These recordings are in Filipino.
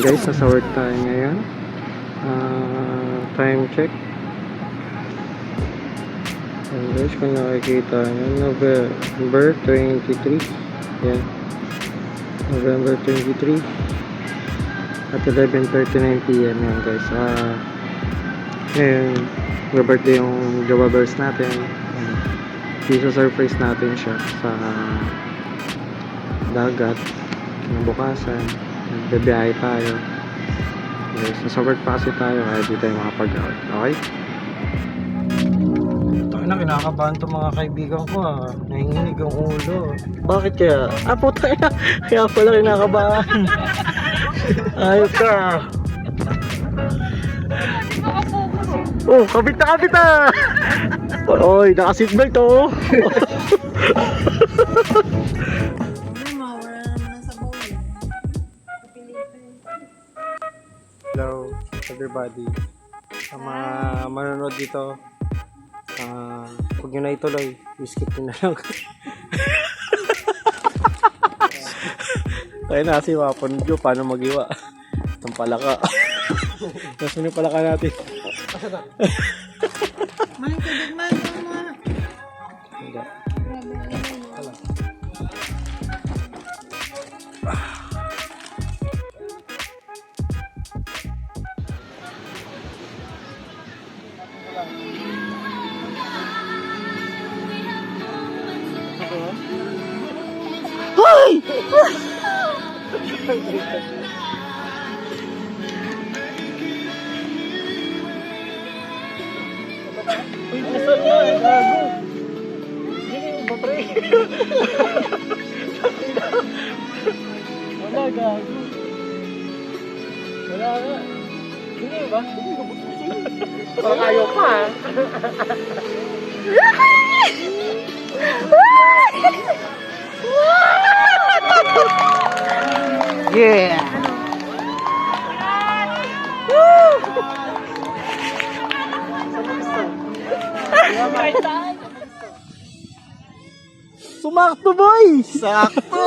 guys, nasa work tayo ngayon. Time check. Ayan guys, kung nakikita nyo, November 23. Yan. November 23 at 11:39 PM. Yan guys. Ngayon, birthday yung Jowa Bears natin. Surprise natin siya sa dagat. Bukasan. Nagbibiyahe tayo. Guys, nasa work pa kasi tayo kaya di tayo makapag-out. Okay? Kinakabahan itong mga kaibigan ko nanginginig ang ulo. Bakit kaya? Puta na. Kaya pala kinakabahan. Ayos ka. Oh, kabit na. Oy, naka-seatbelt oh. Hello everybody. Sa mga manonood dito, huwag nyo na ituloy, skip nyo na lang. Kaya na kasi mapunod paano mag-iwa itong palaka. Tapos yung palaka natin. Maling tubig man mga. Hoy! Uy, nasaan mo? Gago! Hindi ba, pre? Wala, gago. Wala nga. Hindi ba? Parang ayaw pa, Yeah! Sumakto boy! Sakto!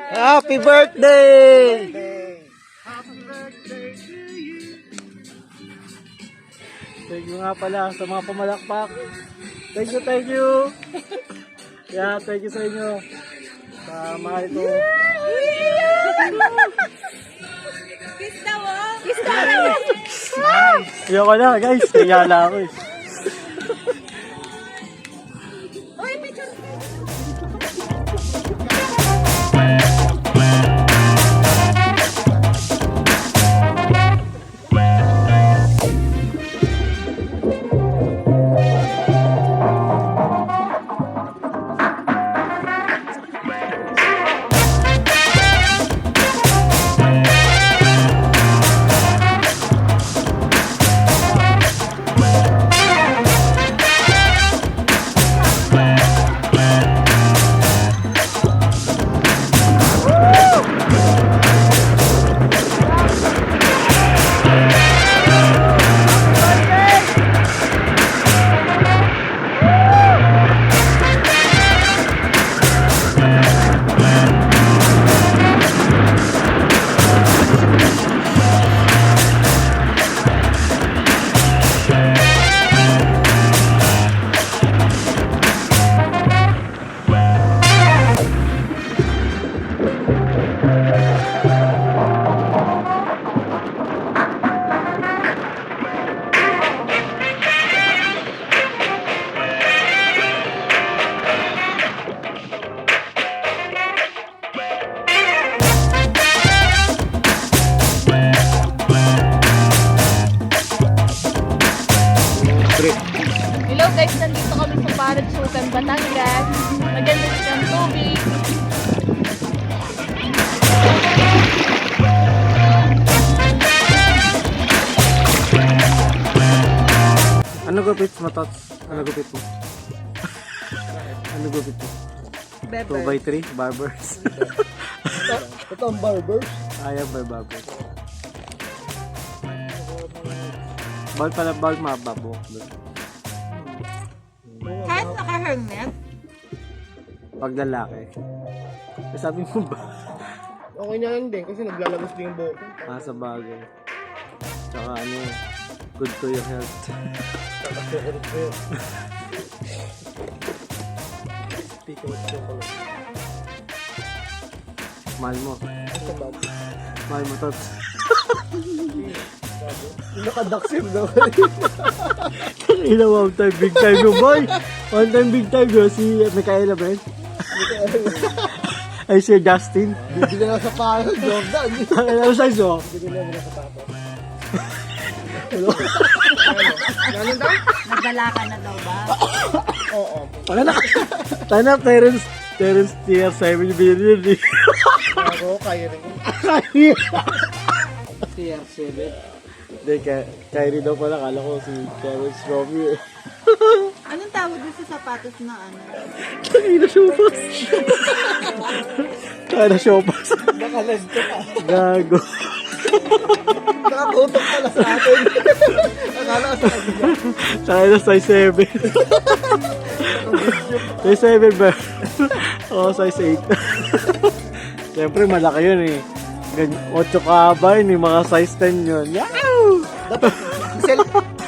Happy birthday! Thank you nga pala sa mga pumalakpak. Thank you. Yeah, thank you sa inyo. Sa mahal ko. Kiss daw oh! Kiss daw! Ayoko na guys, kayala ako eh. Uy, picture! Hello guys, nandito kami sa Paragsukan, Batangas. Maganda dito ang tubig. Ano gupit mo, Tots? Ano gupit mo? Ano gupit mo? 2x3 barbers. Ito ang barbers. Ayaw ba barbers? Bawal pala, bawal mababok doon. Kahit naka-helmet? Pag lalaki. Sabi mo ba? Okay na lang din kasi naglalabas din yung buhok ko. Sa bagay. Tsaka ano, good to your health. Chocolate ko yun. Speaking of chocolate. Mahal mo. Ito ba? Mahal mo, Tots. Yung nakadaksip daw. Ina, one time, big time mo, boy. One time, big time mo. Si Michaela, Ben. Ay, si Justin. Bibigyan na sa parang Jordan. Ano size mo? Bibigyan na sa papa. Nagdala ka na daw ba? Oo. Tana, Terence tier 7 yung binili yun. Ako, kaya rin. Tier 7. Hindi, Kyrie daw pala. Kala ko si Terence Romeo eh. Anong tawag doon sa sapatos na ano? Kaya shopas. Kaya shopas. Nakalas ka pa. Gago. Nakatutok pala sa atin. Akala ka sa kanila. Kaya na size 7. Size 7 ba? Oo, size 8. Siyempre malaki yun eh. 8 kabay, ni mga size 10 yun. Yow! Dapat,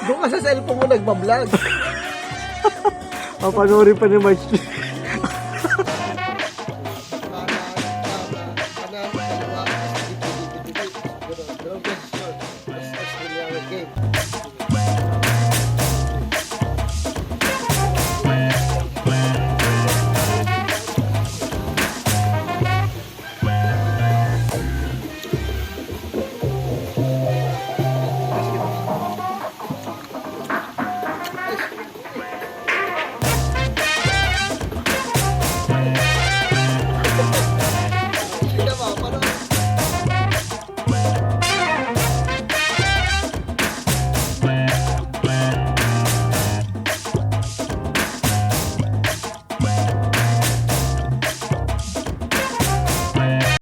doon ka sa cellphone mo nagbablog. Papanoorin pa ni March.